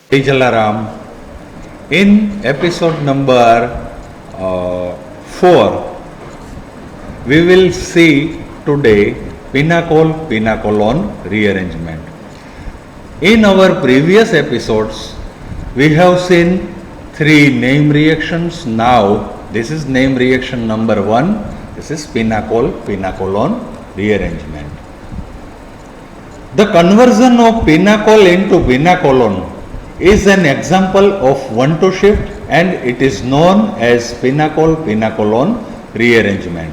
Hey Jalaram, in episode number 4, we will see today pinacolon rearrangement. In our previous episodes, we have seen three name reactions. Now, this is name reaction number 1. This is pinacolon rearrangement. The conversion of pinacol into pinacolon is an example of 1-2 shift, and it is known as pinacolon rearrangement.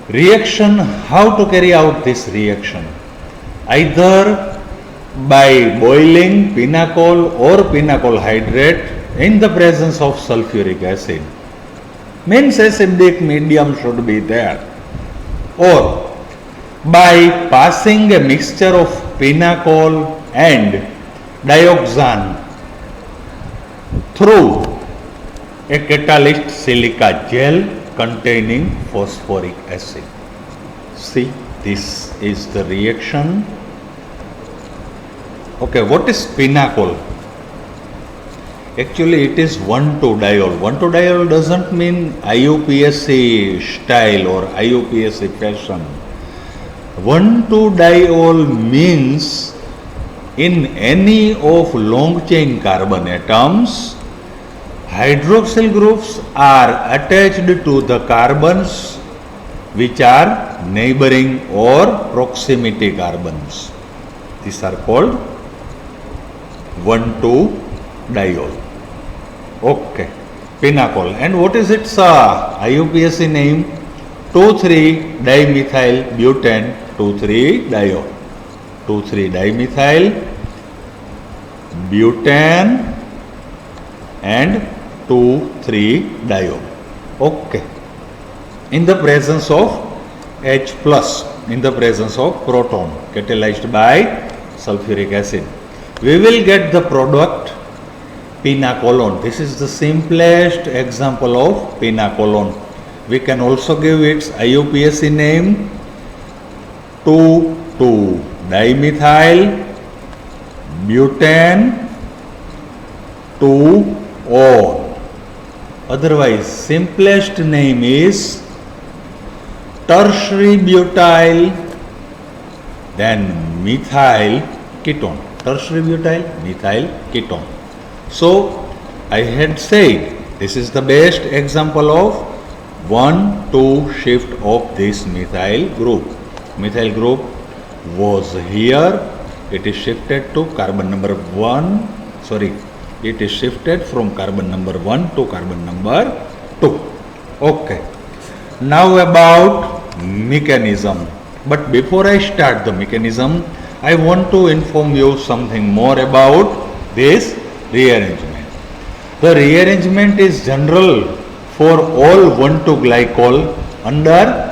Reaction, how to carry out this reaction? Either by boiling pinacol or pinacol hydrate in the presence of sulfuric acid, means acidic medium should be there, or by passing a mixture of pinacol and dioxane through a catalyst silica gel containing phosphoric acid. See, this is the reaction. Okay, what is pinacol? Actually, it is 1,2-diol. 1,2-diol doesn't mean IUPAC style or IUPAC fashion. 1,2-diol means in any of long chain carbon atoms, hydroxyl groups are attached to the carbons which are neighboring or proximity carbons. These are called 1,2-diol. Okay, pinacol. And what is its IUPAC name? 2,3-dimethyl butane 2,3-diol. 2,3-dimethyl butane and 2,3-diol. Okay. In the presence of H plus, in the presence of proton catalyzed by sulfuric acid, we will get the product pinacolon. This is the simplest example of pinacolon. We can also give its IUPAC name 2,2-dimethyl butane 2-ol. Otherwise, simplest name is tertiary butyl then methyl ketone. Tertiary butyl methyl ketone. So, I had said this is the best example of 1,2 shift of this methyl group. Methyl group was here, it is shifted to carbon number 1, it is shifted from carbon number 1 to carbon number 2. Okay. Now about mechanism. But before I start the mechanism, I want to inform you something more about this rearrangement. The rearrangement is general for all 1,2-glycol under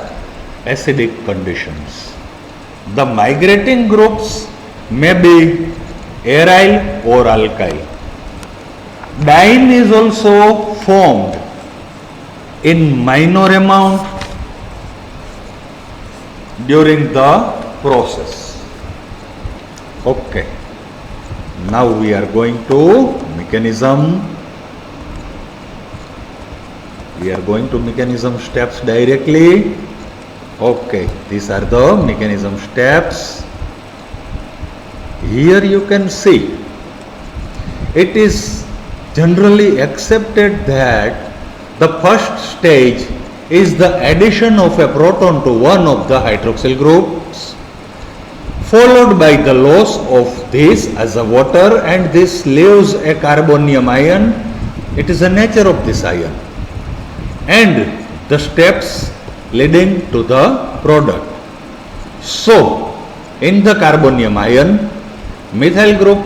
acidic conditions. The migrating groups may be aryl or alkyl. Diene is also formed in minor amount during the process. Okay. Now we are going to mechanism. We are going to mechanism steps directly. Okay, these are the mechanism steps. Here you can see it is generally accepted that the first stage is the addition of a proton to one of the hydroxyl groups, followed by the loss of this as a water, and this leaves a carbonium ion. It is the nature of this ion, and the steps leading to the product. So, in the carbonium ion, methyl group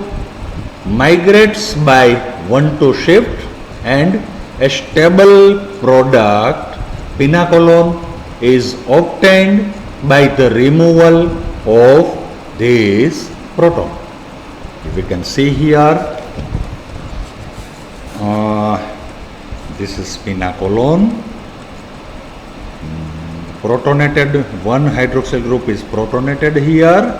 migrates by 1,2 shift, and a stable product pinacolon is obtained by the removal of this proton. If you can see here, this is pinacolon. Protonated, one hydroxyl group is protonated here,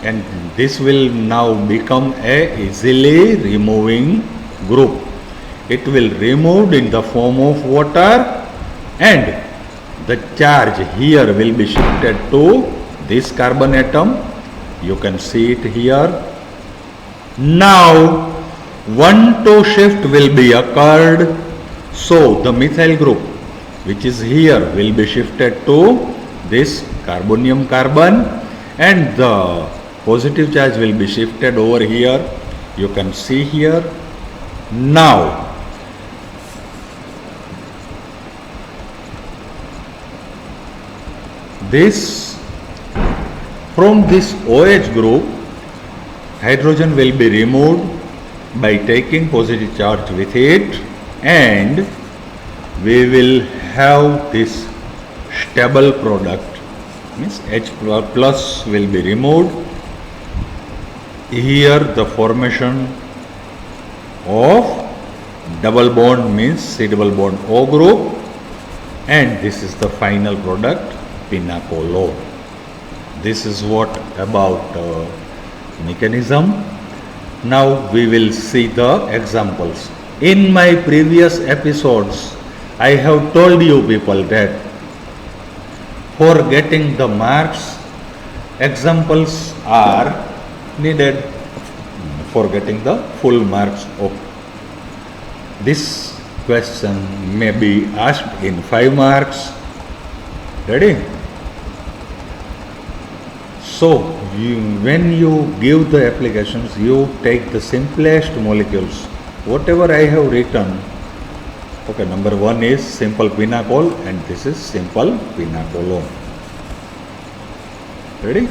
and this will now become a easily removing group. It will removed in the form of water, and the charge here will be shifted to this carbon atom. You can see it here. Now 1,2 shift will be occurred, so the methyl group which is here will be shifted to this carbonium carbon, and the positive charge will be shifted over here. You can see here. Now this, from this OH group, hydrogen will be removed by taking positive charge with it, and we will have this stable product, means H plus will be removed. Here the formation of double bond means C double bond O group, and this is the final product, pinacolone. This is what about mechanism. Now we will see the examples. In my previous episodes, I have told you people that for getting the marks, examples are needed for getting the full marks of this question may be asked in 5 marks. Ready? So when you give the applications, you take the simplest molecules. Whatever I have written, okay, number 1 is simple pinacol, and this is simple pinacolone. Ready?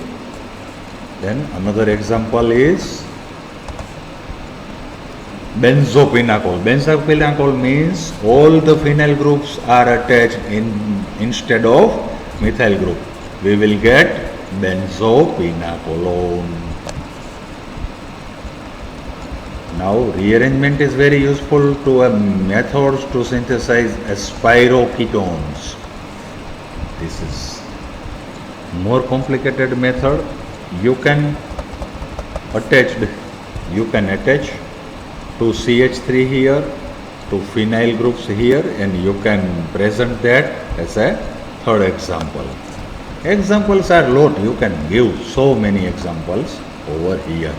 Then another example is benzopinacol. Benzopinacol means all the phenyl groups are attached instead of methyl group. We will get benzopinacolone. Now rearrangement is very useful to methods to synthesize spiroketones. This is more complicated method. You can attach to CH3 here, to phenyl groups here, and you can present that as a third example. Examples are lot. You can give so many examples over here.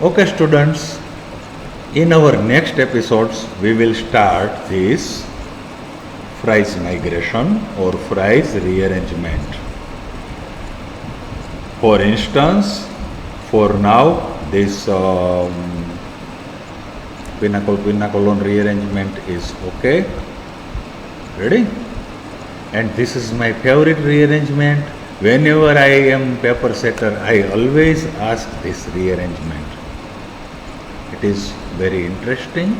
Okay students, in our next episodes we will start this Fries migration or Fries rearrangement. For instance, for now this pinacolone rearrangement is okay. Ready? And this is my favorite rearrangement. Whenever I am paper setter, I always ask this rearrangement. It is very interesting,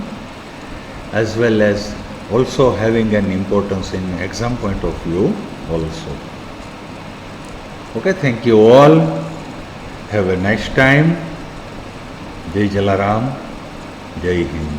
as well as also having an importance in exam point of view also. Okay, thank you all. Have a nice time. Jai Jalaram. Jai Hind.